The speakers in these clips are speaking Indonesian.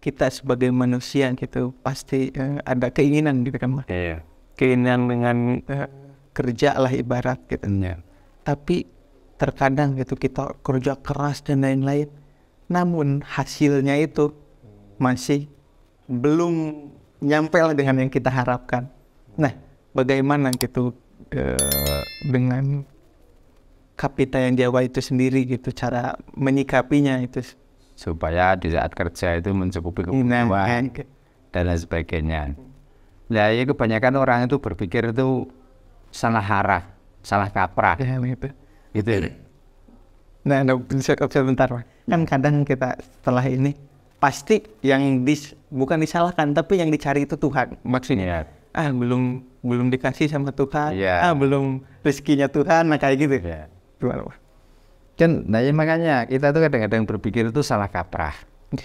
kita sebagai manusia gitu pasti ada keinginan gitu kan, Mas. Iya. Keinginan dengan kerja lah ibarat gitu. Iya. Tapi terkadang gitu kita kerja keras dan lain-lain, namun hasilnya itu masih belum nyampe lah dengan yang kita harapkan. Nah, bagaimana gitu dengan kapita yang Jawa itu sendiri gitu, cara menyikapinya itu Supaya di saat kerja itu mencukupi kebutuhan dan lain sebagainya. Nah, ya kebanyakan orang itu berpikir itu salah arah, salah kaprah. gitu. Gitu. Nah, bisa sebentar, Mas. Kan kadang kita setelah ini pasti yang bukan disalahkan, tapi yang dicari itu Tuhan. Maksudnya, belum dikasih sama Tuhan, belum rezekinya Tuhan, nah kayak gitu. Gimana, Mas? Kan, nah ya makanya kita tuh kadang-kadang berpikir itu salah kaprah,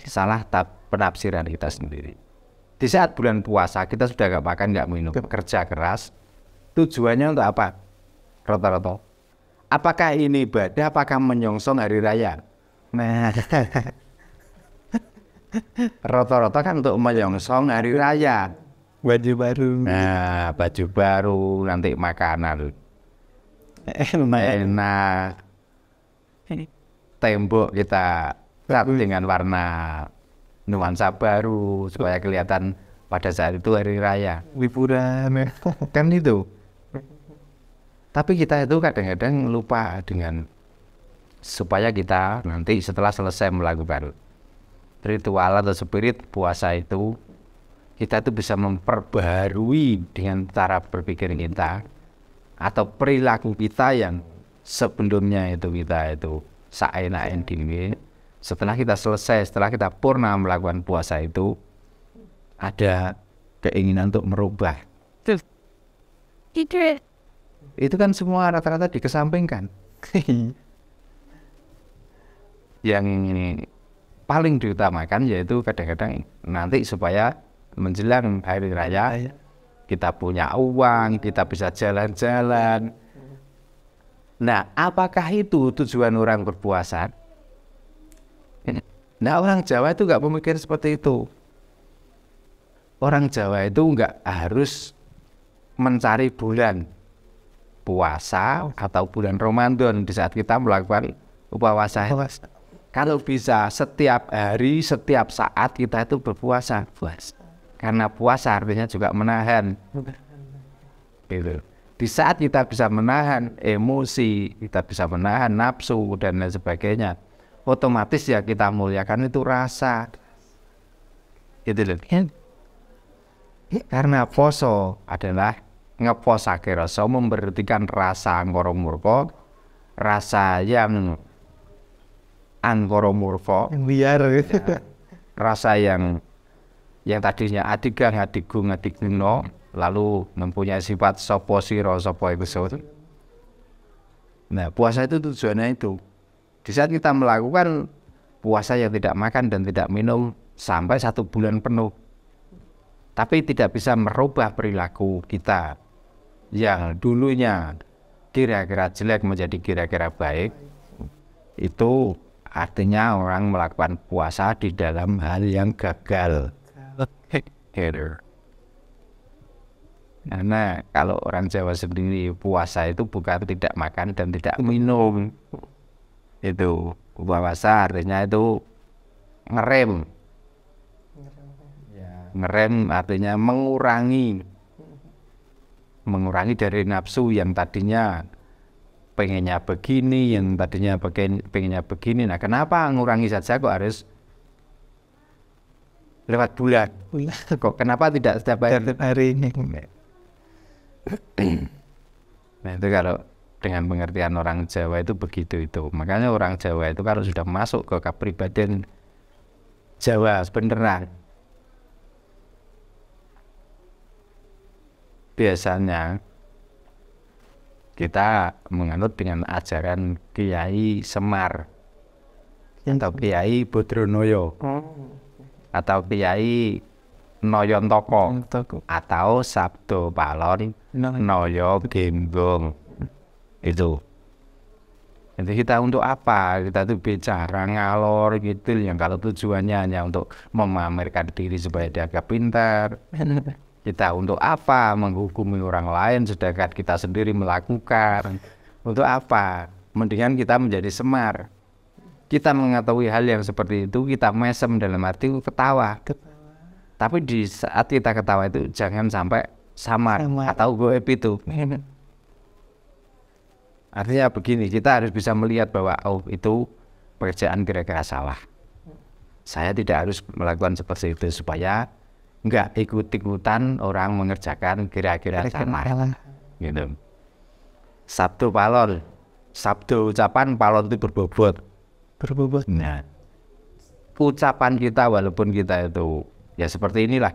salah penafsiran kita sendiri. Di saat bulan puasa kita sudah gak makan, gak minum, kerja keras, tujuannya untuk apa? Rata-rata. Apakah ini ibadah, apakah menyongsong hari raya? Nah, rata-rata kan untuk menyongsong hari raya. Baju baru. Nah, baju baru, nanti makanan enak. Tembok kita cat dengan warna nuansa baru supaya kelihatan pada saat itu hari raya, liburan kan itu. Tapi kita itu kadang-kadang lupa dengan supaya kita nanti setelah selesai melakukan ritual atau spirit puasa itu, kita itu bisa memperbaharui dengan cara berpikir kita atau perilaku kita yang sebelumnya itu kita itu saenaen dini. Setelah kita selesai, setelah kita purna melakukan puasa itu, ada keinginan untuk merubah. Itu kan semua rata-rata dikesampingkan. Yang paling diutamakan yaitu kadang-kadang nanti supaya menjelang hari raya kita punya uang, kita bisa jalan-jalan. Nah, apakah itu tujuan orang berpuasa? Nah, orang Jawa itu nggak memikir seperti itu. Orang Jawa itu nggak harus mencari bulan puasa atau bulan Ramadan di saat kita melakukan puasa. Kalau bisa setiap hari, setiap saat kita itu berpuasa. Karena puasa artinya juga menahan. Gitu. Di saat kita bisa menahan emosi, kita bisa menahan nafsu dan lain sebagainya, otomatis ya kita muliakan itu rasa. Gitu loh. Karena poso adalah ngeposake rasa, memberhentikan rasa angkara murka, rasa yang angkara murka, yang liar gitu. Rasa yang tadinya adigang adigung adigno, lalu mempunyai sifat sopo siro sopo iku. Nah, puasa itu tujuannya itu. Di saat kita melakukan puasa yang tidak makan dan tidak minum sampai 1 bulan penuh, tapi tidak bisa merubah perilaku kita yang dulunya kira-kira jelek menjadi kira-kira baik, itu artinya orang melakukan puasa di dalam hal yang gagal. Karena kalau orang Jawa sendiri puasa itu bukan tidak makan dan tidak minum. Itu puasa artinya itu ngerem. Ngerem artinya mengurangi dari nafsu yang tadinya pengennya begini, yang tadinya pengennya begini. Nah, kenapa ngurangi saja kok harus lewat bulan? Kok kenapa tidak setiap hari? Nah, itu kalau dengan pengertian orang Jawa itu begitu itu. Makanya orang Jawa itu kalau sudah masuk ke kepribadian Jawa beneran, biasanya kita menganut dengan ajaran Kiai Semar atau Kiai Bodronoyo atau Kiai Noyontoko atau Sabdo Palon Noyo Gembong. Itu Jadi kita untuk apa? Kita tuh bicara ngalor gitu yang kalau tujuannya hanya untuk memamerkan diri supaya dianggap pintar. Kita untuk apa menghukumi orang lain sedangkan kita sendiri melakukan? Untuk apa? Mendingan kita menjadi semar. Kita mengetahui hal yang seperti itu, kita mesem dalam arti ketawa. Tapi di saat kita ketawa itu jangan sampai samar. Atau goib itu. Artinya begini, kita harus bisa melihat bahwa oh itu pekerjaan kira-kira salah. Saya tidak harus melakukan seperti itu supaya enggak ikut-ikutan orang mengerjakan kira-kira salah. Gitu. Sabdo palon, sabdo ucapan palon itu berbobot. Nah, ucapan kita walaupun kita itu ya seperti inilah.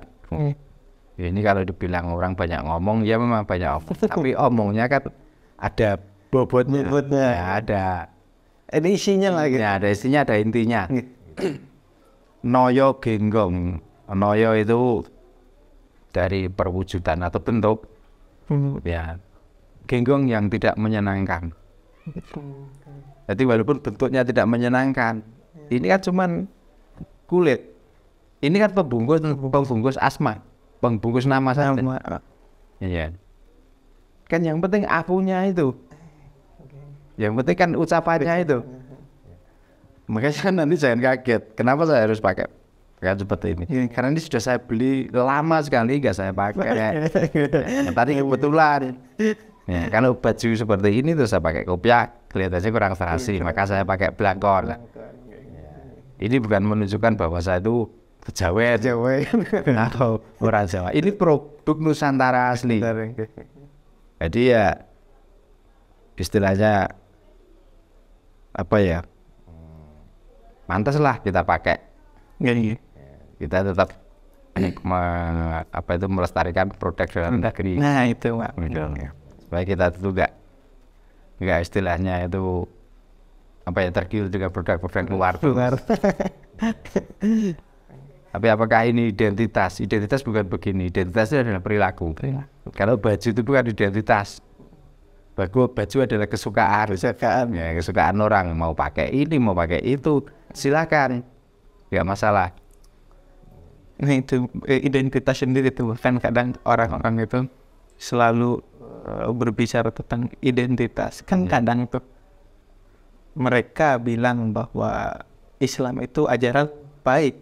Ya, ini kalau dibilang orang banyak ngomong ya memang banyak omong. Tapi omongnya kan ada bobotnya. Ya, ada isinya lagi. Ya, ada isinya, ada intinya. Noyo genggong. Noyo itu dari perwujudan atau bentuk. Ya, genggong yang tidak menyenangkan. Jadi walaupun bentuknya tidak menyenangkan, ini kan cuman kulit. Ini kan pembungkus asma, pembungkus nama saja. Ya. Kan yang penting akunya itu. Yang penting kan ucapannya itu. Makanya nanti jangan kaget. Kenapa saya harus pakai seperti ini? Karena ini sudah saya beli lama sekali nggak saya pakai. Tadi kebetulan. Ya, kalau baju seperti ini tuh saya pakai kopiah, kelihatannya kurang serasi. Maka saya pakai belangkon. Ini bukan menunjukkan bahwa saya itu Jawa atau orang Jawa. Ini produk Nusantara asli. Jadi ya istilahnya apa ya, pantaslah kita pakai. Kita tetap melestarikan produk dalam negeri. Nah itu Pak. Supaya kita itu enggak istilahnya itu apa ya, tergiur dengan produk-produk luar. Tapi apakah ini identitas? Identitas bukan begini. Identitas itu adalah perilaku. Kalau baju itu bukan identitas. Baju adalah kesukaan. Ya, kesukaan orang. Mau pakai ini, mau pakai itu, silakan. Nggak masalah. Nah itu identitas sendiri tuh. Kan kadang orang-orang itu selalu berbicara tentang identitas. Kan kadang tuh mereka bilang bahwa Islam itu ajaran baik.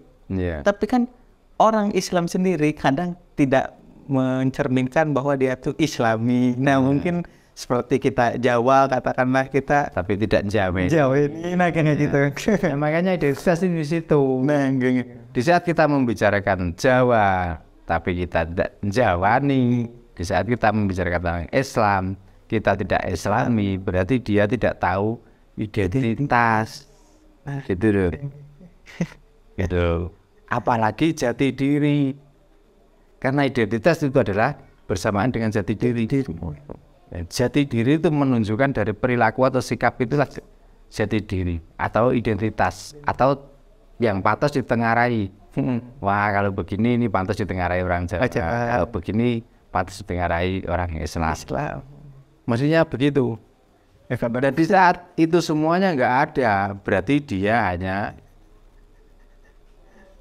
Tapi kan orang Islam sendiri kadang tidak mencerminkan bahwa dia tuh Islami. Nah mungkin seperti kita Jawa, katakanlah kita tapi tidak Jawa ini nah kayak gitu. Ya, makanya identitas di situ. Nah, di saat kita membicarakan Jawa tapi kita tidak Jawani, di saat kita membicarakan tentang Islam kita tidak Islami, berarti dia tidak tahu identitas. Gitu loh. Gitu. Apalagi jati diri. Karena identitas itu adalah bersamaan dengan jati diri. Jati diri itu menunjukkan dari perilaku atau sikap, itulah jati diri atau identitas atau yang pantas ditengarai. Wah kalau begini ini pantas ditengarai orang Jawa. Kalau begini pantas ditengarai orang Islam. Maksudnya begitu. Dan di saat itu semuanya nggak ada, berarti dia hanya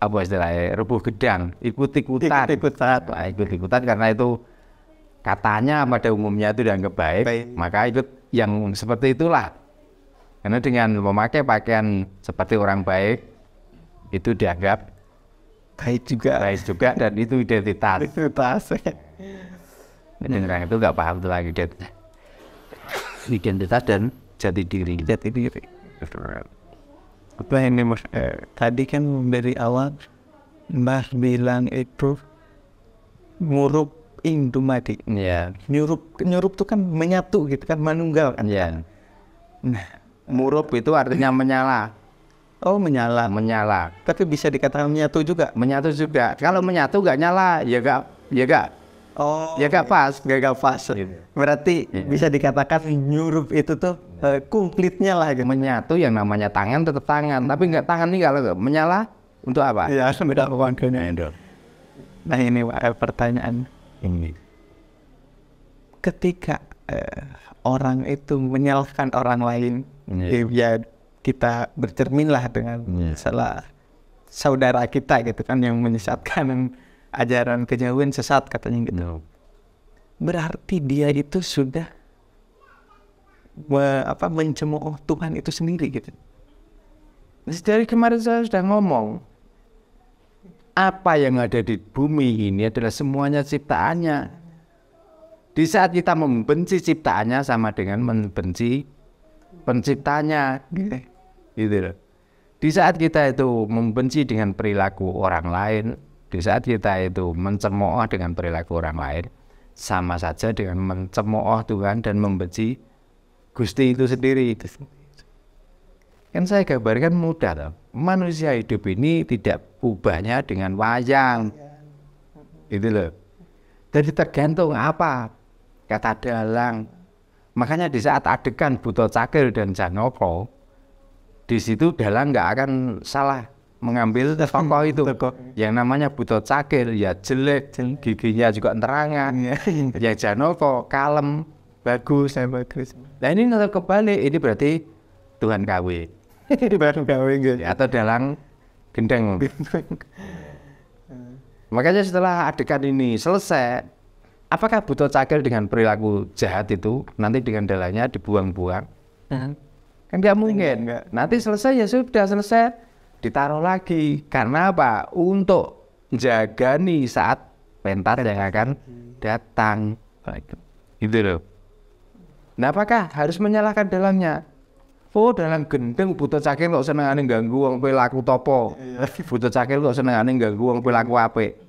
apa istilahnya, rebuh gedang, ikut-ikutan. Ikut-ikutan karena itu katanya pada umumnya itu dianggap baik, maka ikut yang seperti itulah. Karena dengan memakai pakaian seperti orang baik itu dianggap baik juga dan itu identitas. Dan orang itu nggak paham tentang identitas dan jati diri. Apa ini Mas? Tadi kan dari awal Mas bilang itu ngurup indumati. Iya. Nyurup tuh kan menyatu gitu kan, manunggal kan. Iya. Nah, murup itu artinya menyala. Oh menyala. Tapi bisa dikatakan menyatu juga. Kalau menyatu nggak nyala, ya nggak. Oh. Ya nggak pas. Nggak pas. Berarti bisa dikatakan nyurup itu tuh komplitnya lah. Gitu. Menyatu yang namanya tangan tetap tangan, tapi nggak tangan nih kalau menyala untuk apa? Iya, beda warnanya. Nah ini pertanyaan. Ini. Ketika orang itu menyalahkan orang lain, Ya kita bercerminlah dengan salah saudara kita gitu kan yang menyesatkan ajaran kejauhan sesat katanya gitu. Berarti dia itu sudah mencemooh Tuhan itu sendiri gitu. Dari kemarin saya sudah ngomong, apa yang ada di bumi ini adalah semuanya ciptaannya. Di saat kita membenci ciptaannya sama dengan membenci penciptanya, gitu loh. Di saat kita itu membenci dengan perilaku orang lain, di saat kita itu mencemooh dengan perilaku orang lain, sama saja dengan mencemooh Tuhan dan membenci Gusti itu sendiri. Kan saya gambarkan mudah loh. Manusia hidup ini tidak ubahnya dengan wayang, gitu loh. Jadi tergantung apa kata dalang. Makanya di saat adegan Buta Cakil dan Janaka, di situ dalang nggak akan salah mengambil tokoh itu. Yang namanya Buta Cakil ya jelek, giginya juga terangan. Yang Janaka kalem, bagus. Nah ini kalau kebalik, ini berarti Tuhan KW. Baru gawe gitu. Atau dalang gendeng. Makanya setelah adegan ini selesai, apakah Buta Cakil dengan perilaku jahat itu nanti dengan dalangnya dibuang-buang? Kan nggak mungkin. Nanti selesai ya sudah selesai, ditaruh lagi. Karena apa? Untuk jaga nih saat pentas yang akan datang. Gitu loh. Nah apakah harus menyalahkan dalangnya? Oh dalang gendeng Buta Cakil kok senengane ganggu wong perilaku topo. Buta Cakil kok senengane ganggu wong perilaku apik.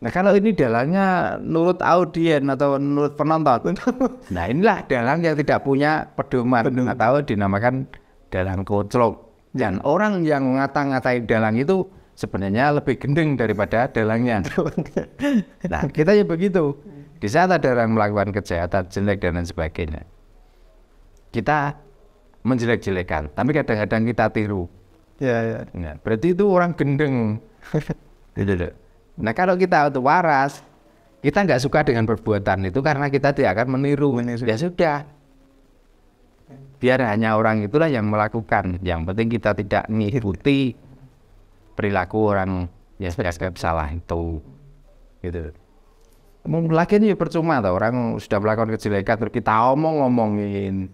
Nah kalau ini dalangnya nurut audien atau nurut penonton, nah inilah dalang yang tidak punya pedoman atau dinamakan dalang koclok. Dan orang yang ngata-ngatain dalang itu sebenarnya lebih gendeng daripada dalangnya. Nah kita ya begitu. Di saat ada orang melakukan kejahatan jelek dan lain sebagainya, kita menjelek-jelekan, tapi kadang-kadang kita tiru. Ya. Nah, berarti itu orang gendeng. Nah kalau kita itu waras, kita nggak suka dengan perbuatan itu karena kita tidak akan meniru. Ya sudah, biar hanya orang itulah yang melakukan. Yang penting kita tidak mengikuti perilaku orang yang salah itu. Gitu. Lagi ini percuma, orang sudah melakukan kejelekan terus kita omong-ngomongin,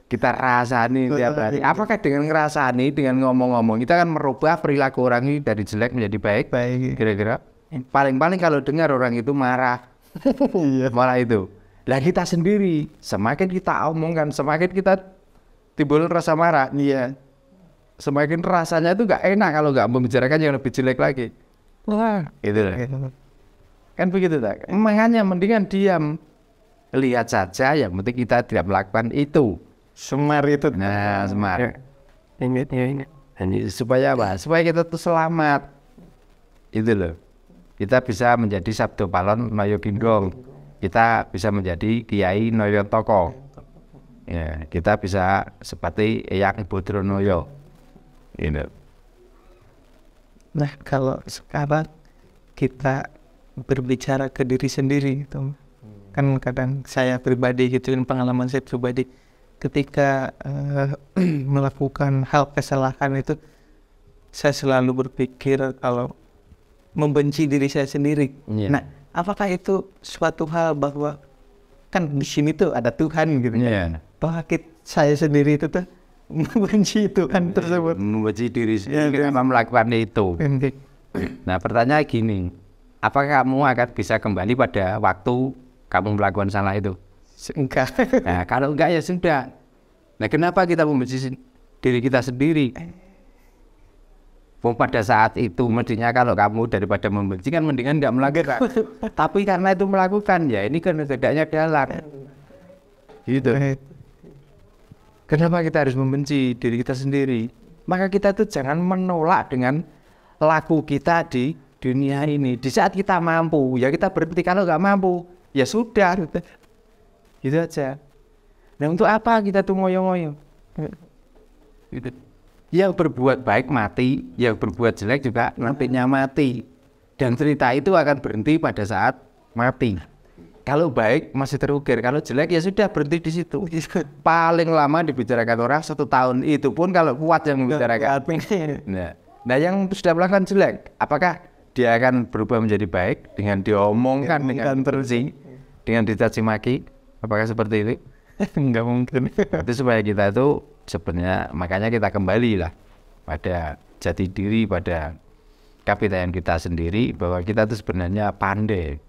kita rasani tiap hari. Apakah dengan ngerasani, dengan ngomong-ngomong kita akan merubah perilaku orang ini dari jelek menjadi baik? Kira-kira paling-paling kalau dengar orang itu marah, malah itu. Lah kita sendiri semakin kita omongkan, semakin kita timbul rasa marah. Iya. Semakin rasanya itu nggak enak kalau nggak membicarakan yang lebih jelek lagi. Wah, gitu lah. Kan begitu tak? Makanya mendingan diam, lihat saja. Yang penting kita tidak melakukan itu. Semar itu. Nah, semar. Ingat. Supaya apa? Supaya kita tuh selamat. Itu loh. Kita bisa menjadi Sabdo Palon Noyo Ginggong. Kita bisa menjadi Kiai Noyo Toko. Ya, kita bisa seperti Eyang Bodronoyo. Ini. Nah, kalau sekarang kita berbicara ke diri sendiri gitu. Kan kadang saya pribadi gitu, pengalaman saya pribadi ketika melakukan hal kesalahan itu, saya selalu berpikir kalau membenci diri saya sendiri. Nah, apakah itu suatu hal bahwa kan di sini tuh ada Tuhan gitu. Bahwa saya sendiri itu tuh membenci Tuhan tersebut. Membenci diri sendiri karena melakukan itu. Nah, pertanyaan gini, apakah kamu akan bisa kembali pada waktu kamu melakukan salah itu? Enggak. Nah, kalau enggak ya sudah. Nah, kenapa kita membenci diri kita sendiri? Pada saat itu mestinya kalau kamu daripada membenci kan mendingan enggak melakukan. Tapi karena itu melakukan, ya ini kan tidaknya dalang. Gitu. Kenapa kita harus membenci diri kita sendiri? Maka kita tuh jangan menolak dengan laku kita di dunia ini. Di saat kita mampu, ya kita berhenti. Kalau nggak mampu, ya sudah. Gitu aja. Nah untuk apa kita tuh ngoyo-ngoyo? Gitu. Yang berbuat baik mati, yang berbuat jelek juga nantinya mati. Dan cerita itu akan berhenti pada saat mati. Kalau baik masih terukir, kalau jelek ya sudah berhenti di situ. Paling lama dibicarakan orang 1 tahun, itu pun kalau kuat yang membicarakan. Nah, yang sudah melakukan jelek, apakah dia akan berubah menjadi baik dengan diomongkan dengan terusing, dengan dicaci maki? Apakah seperti itu? Enggak mungkin. Itu supaya kita itu sebenarnya, makanya kita kembali lah pada jati diri, pada kapitayan kita sendiri, bahwa kita itu sebenarnya pandai.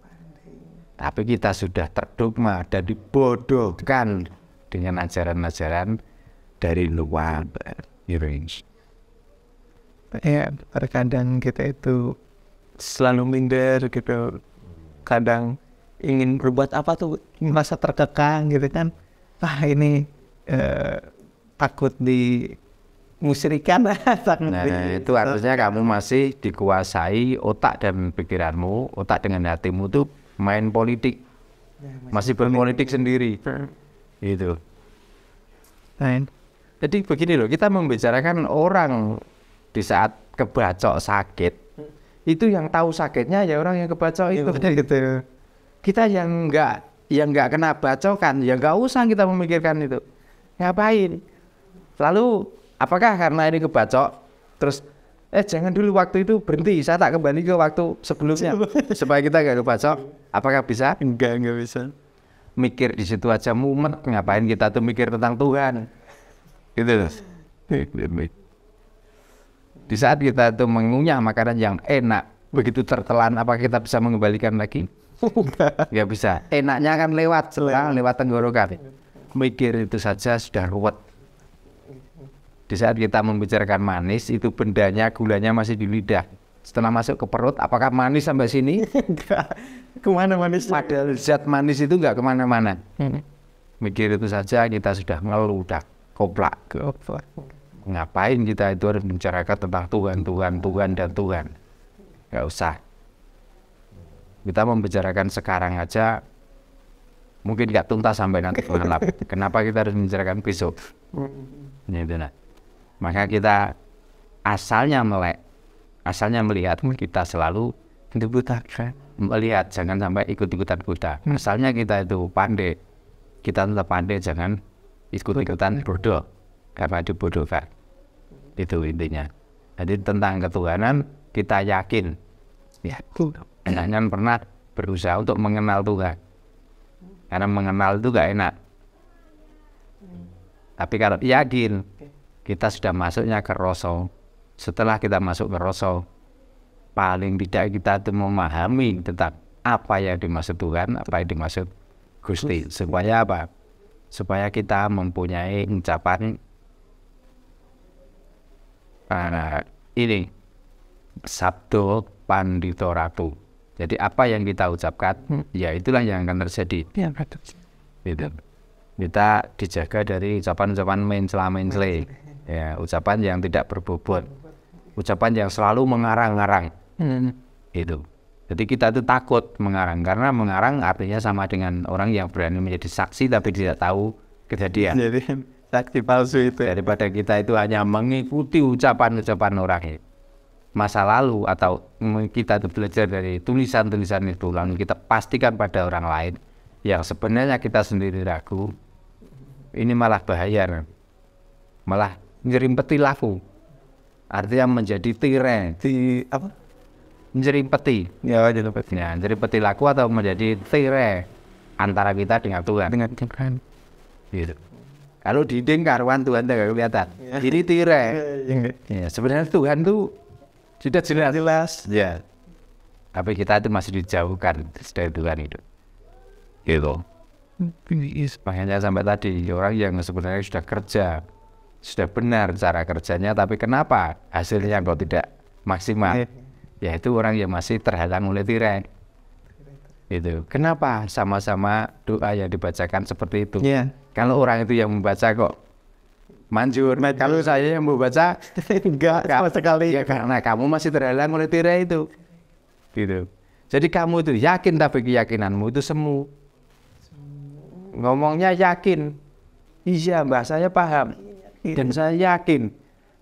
Tapi kita sudah terdogma dan dibodohkan dengan ajaran-ajaran dari luar. Ya, terkadang kita itu selalu minder gitu. Kadang ingin berbuat apa tuh merasa terkekang gitu kan. Ini takut dimusyrikan. Nah, itu artinya kamu masih dikuasai otak dan pikiranmu, otak dengan hatimu tuh main politik, masih berpolitik sendiri. Gitu. Jadi begini loh, kita membicarakan orang di saat kebacok sakit, itu yang tahu sakitnya ya orang yang kebacok itu. Gitu. Kita yang nggak kena bacokan, ya nggak usah kita memikirkan itu. Ngapain? Lalu apakah karena ini kebacok, terus jangan dulu waktu itu berhenti, saya tak kembali ke waktu sebelumnya supaya kita nggak kebacok? Apakah bisa? Enggak bisa. Mikir di situ aja mumet, ngapain kita tuh mikir tentang Tuhan? Gitu loh. Di saat kita tuh mengunyah makanan yang enak, begitu tertelan, apakah kita bisa mengembalikan lagi? Nggak bisa. Enaknya kan lewat tenggorokan. Mikir itu saja sudah ruwet. Di saat kita membicarakan manis, itu bendanya, gulanya masih di lidah. Setelah masuk ke perut, apakah manis sampai sini? Enggak. Kemana manis? Padahal zat manis itu nggak kemana-mana. Mikir itu saja kita sudah ngeludak, koplak. Ngapain kita itu harus membicarakan tentang Tuhan dan Tuhan? Nggak usah. Kita membicarakan sekarang aja, mungkin nggak tuntas sampai nanti malam. Kenapa kita harus membicarakan besok? Gitu nah. Maka kita asalnya melihat, kita selalu dibutakan. Melihat, jangan sampai ikut-ikutan buta. Asalnya kita itu pandai, kita tetap pandai, jangan ikut-ikutan bodoh, karena dibodohkan. Itu intinya. Jadi tentang ketuhanan kita yakin. Ya, jangan pernah berusaha untuk mengenal Tuhan, karena mengenal itu gak enak. Tapi kalau yakin, kita sudah masuknya ke rasa. Setelah kita masuk ke rasa, paling tidak kita itu memahami tentang apa yang dimaksud Tuhan, apa yang dimaksud Gusti. Supaya apa? Supaya kita mempunyai ucapan ini, Sabdo Pandito Ratu. Jadi apa yang kita ucapkan, ya itulah yang akan terjadi. Ya, betul. Gitu. Kita dijaga dari ucapan-ucapan mencela-mencela, ya, ucapan yang tidak berbobot, ucapan yang selalu mengarang-arang. Itu. Jadi kita itu takut mengarang, karena mengarang artinya sama dengan orang yang berani menjadi saksi tapi tidak tahu kejadian. Jadi saksi palsu itu. Daripada kita itu hanya mengikuti ucapan-ucapan orang itu, masa lalu, atau kita itu belajar dari tulisan-tulisan itu, lalu kita pastikan pada orang lain yang sebenarnya kita sendiri ragu, ini malah bahaya, malah nyerimpeti laku, artinya menjadi tirai. Apa? Nyerimpeti. Ya, nyerimpeti. Ya, nyerimpeti laku atau menjadi tirai antara kita dengan Tuhan. Dengan Tuhan. Gitu. Kalau dinding karuan Tuhan tidak kelihatan. Ya. Jadi tirai. Ya, sebenarnya Tuhan tuh sudah jelas. Ya. Tapi kita itu masih dijauhkan dari Tuhan itu. Gitu. Makanya sampai tadi orang yang sebenarnya sudah kerja, sudah benar cara kerjanya, tapi kenapa hasilnya kok tidak maksimal? Yaitu orang yang masih terhalang oleh tirai. Itu. Kenapa sama-sama doa yang dibacakan seperti itu? Kalau orang itu yang membaca kok manjur. Kalau saya yang membaca enggak sama sekali. Ya karena kamu masih terhalang oleh tirai itu. Gitu. Jadi kamu itu yakin, tapi keyakinanmu itu semu. Ngomongnya yakin, iya mbak saya paham dan saya yakin,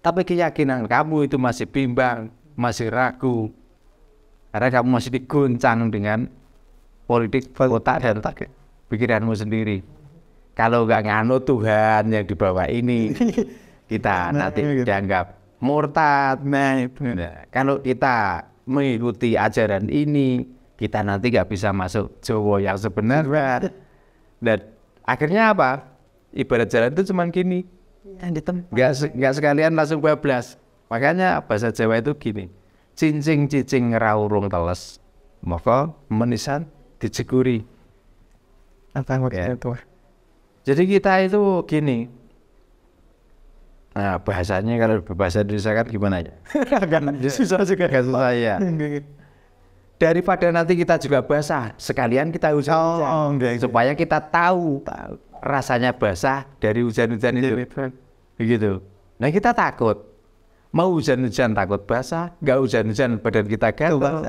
tapi keyakinan kamu itu masih bimbang, masih ragu, karena kamu masih diguncang dengan politik otak dan pikiranmu sendiri. Kalau nggak nganut Tuhan yang di bawah ini, kita nanti dianggap murtad. Nah, kalau kita mengikuti ajaran ini, kita nanti nggak bisa masuk Jawa yang sebenarnya. Dan akhirnya apa? Ibarat jalan itu cuma gini, nggak sekalian langsung bablas. Makanya bahasa Jawa itu gini, cincing cicing raurung teles, maka menisan dijeguri. Apa maksudnya itu? Jadi kita itu gini, nah bahasanya kalau bahasa Indonesia kan gimana ya? Susah juga. Susah ya. Daripada nanti kita juga basah, sekalian kita hujan supaya kita tahu rasanya basah dari hujan-hujan itu. Begitu. Nah kita takut, mau hujan-hujan takut basah, nggak hujan-hujan badan kita gatal.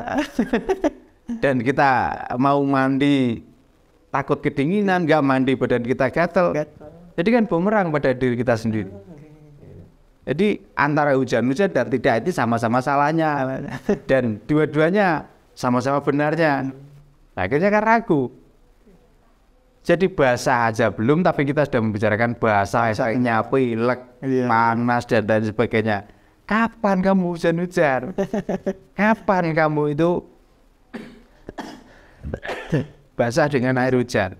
Dan kita mau mandi takut kedinginan, nggak mandi badan kita gatal. Jadi kan bumerang pada diri kita sendiri. Jadi antara hujan-hujan dan tidak itu sama-sama salahnya. Dan dua-duanya sama-sama benarnya. Nah, akhirnya kan ragu. Jadi basah aja belum, tapi kita sudah membicarakan basah, efeknya pilek, panas dan lain sebagainya. Kapan kamu hujan-hujan? Kapan kamu itu basah dengan air hujan?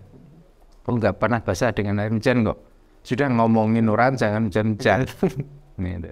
Enggak pernah basah dengan air hujan kok. Sudah ngomongin orang jangan hujan-hujan. Gitu.